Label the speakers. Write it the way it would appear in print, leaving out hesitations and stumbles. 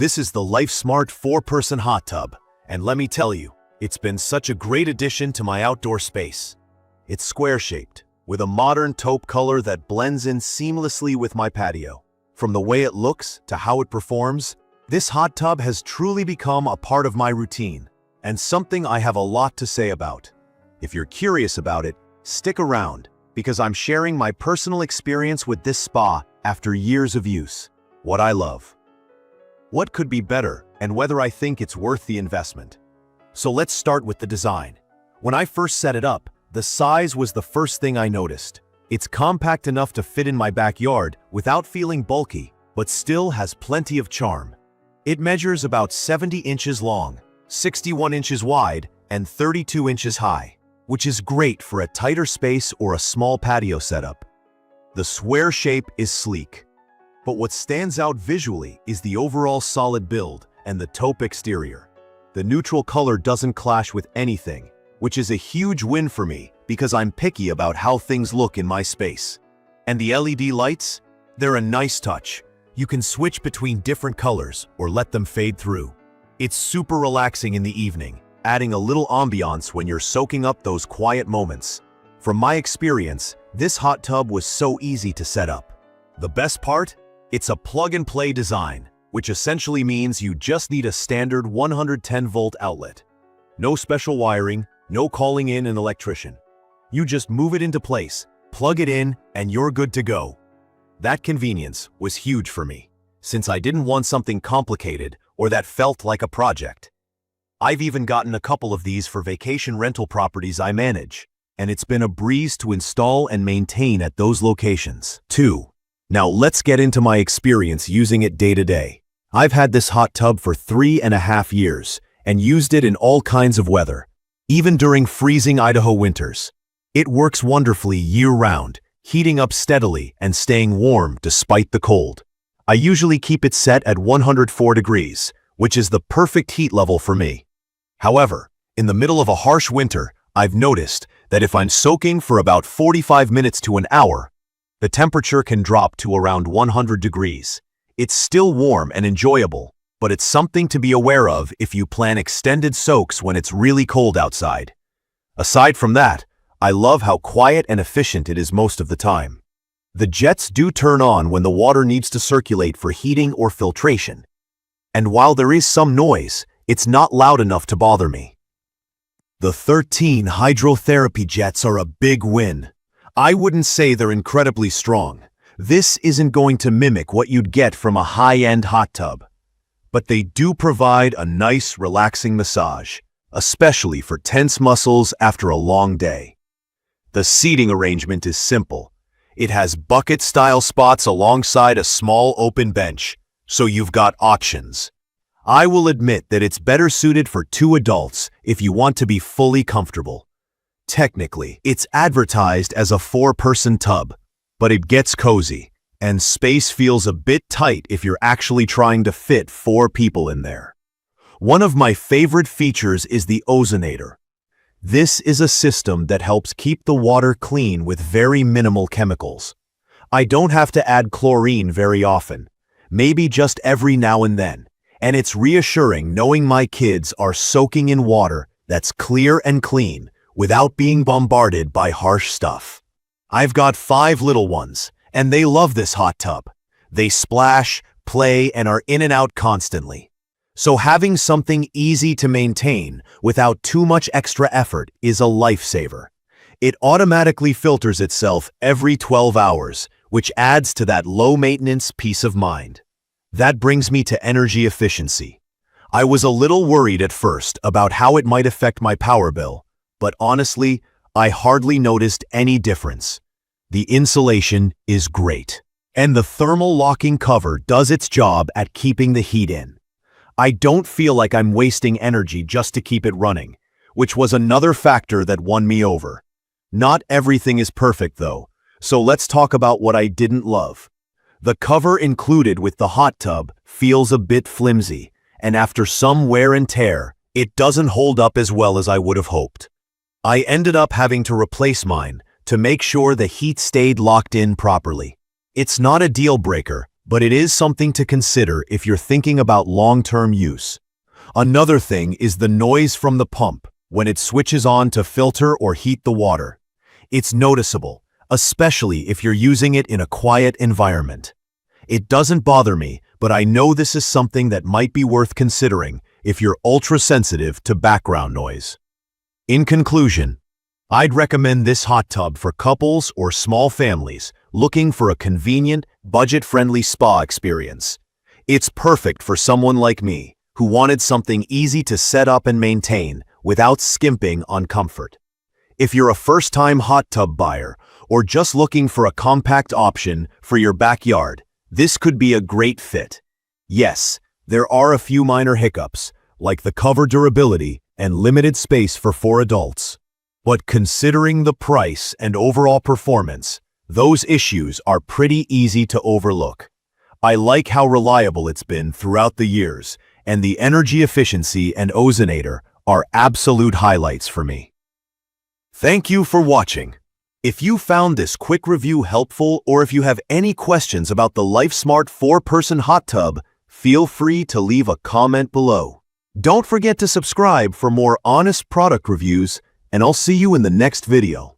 Speaker 1: This is the LifeSmart 4-person hot tub, and let me tell you, it's been such a great addition to my outdoor space. It's square-shaped, with a modern taupe color that blends in seamlessly with my patio. From the way it looks to how it performs, this hot tub has truly become a part of my routine, and something I have a lot to say about. If you're curious about it, stick around, because I'm sharing my personal experience with this spa after years of use. What I love, what could be better, and whether I think it's worth the investment. So let's start with the design. When I first set it up, the size was the first thing I noticed. It's compact enough to fit in my backyard without feeling bulky, but still has plenty of charm. It measures about 70 inches long, 61 inches wide, and 32 inches high, which is great for a tighter space or a small patio setup. The square shape is sleek, but what stands out visually is the overall solid build and the taupe exterior. The neutral color doesn't clash with anything, which is a huge win for me because I'm picky about how things look in my space. And the LED lights? They're a nice touch. You can switch between different colors or let them fade through. It's super relaxing in the evening, adding a little ambiance when you're soaking up those quiet moments. From my experience, this hot tub was so easy to set up. The best part? It's a plug-and-play design, which essentially means you just need a standard 110-volt outlet. No special wiring, no calling in an electrician. You just move it into place, plug it in, and you're good to go. That convenience was huge for me, since I didn't want something complicated or that felt like a project. I've even gotten a couple of these for vacation rental properties I manage, and it's been a breeze to install and maintain at those locations, too. Now let's get into my experience using it day to day. I've had this hot tub for 3.5 years and used it in all kinds of weather, even during freezing Idaho winters. It works wonderfully year-round, heating up steadily and staying warm despite the cold. I usually keep it set at 104 degrees, which is the perfect heat level for me. However, in the middle of a harsh winter, I've noticed that if I'm soaking for about 45 minutes to an hour, the temperature can drop to around 100 degrees. It's still warm and enjoyable, but it's something to be aware of if you plan extended soaks when it's really cold outside. Aside from that, I love how quiet and efficient it is most of the time. The jets do turn on when the water needs to circulate for heating or filtration. And while there is some noise, it's not loud enough to bother me. The 13 hydrotherapy jets are a big win. I wouldn't say they're incredibly strong. This isn't going to mimic what you'd get from a high-end hot tub. But they do provide a nice, relaxing massage, especially for tense muscles after a long day. The seating arrangement is simple. It has bucket-style spots alongside a small open bench, so you've got options. I will admit that it's better suited for 2 adults if you want to be fully comfortable. Technically, it's advertised as a 4-person tub, but it gets cozy, and space feels a bit tight if you're actually trying to fit 4 people in there. One of my favorite features is the ozonator. This is a system that helps keep the water clean with very minimal chemicals. I don't have to add chlorine very often, maybe just every now and then, and it's reassuring knowing my kids are soaking in water that's clear and clean without being bombarded by harsh stuff. I've got 5 little ones, and they love this hot tub. They splash, play, and are in and out constantly. So having something easy to maintain without too much extra effort is a lifesaver. It automatically filters itself every 12 hours, which adds to that low-maintenance peace of mind. That brings me to energy efficiency. I was a little worried at first about how it might affect my power bill, but honestly, I hardly noticed any difference. The insulation is great, and the thermal locking cover does its job at keeping the heat in. I don't feel like I'm wasting energy just to keep it running, which was another factor that won me over. Not everything is perfect though, so let's talk about what I didn't love. The cover included with the hot tub feels a bit flimsy, and after some wear and tear, it doesn't hold up as well as I would have hoped. I ended up having to replace mine to make sure the heat stayed locked in properly. It's not a deal breaker, but it is something to consider if you're thinking about long-term use. Another thing is the noise from the pump when it switches on to filter or heat the water. It's noticeable, especially if you're using it in a quiet environment. It doesn't bother me, but I know this is something that might be worth considering if you're ultra-sensitive to background noise. In conclusion, I'd recommend this hot tub for couples or small families looking for a convenient, budget-friendly spa experience. It's perfect for someone like me, who wanted something easy to set up and maintain without skimping on comfort. If you're a first-time hot tub buyer or just looking for a compact option for your backyard, this could be a great fit. Yes, there are a few minor hiccups, like the cover durability and limited space for 4 adults. But considering the price and overall performance, those issues are pretty easy to overlook. I like how reliable it's been throughout the years, and the energy efficiency and ozonator are absolute highlights for me. Thank you for watching. If you found this quick review helpful, or if you have any questions about the LifeSmart 4-person hot tub, feel free to leave a comment below. Don't forget to subscribe for more honest product reviews, and I'll see you in the next video.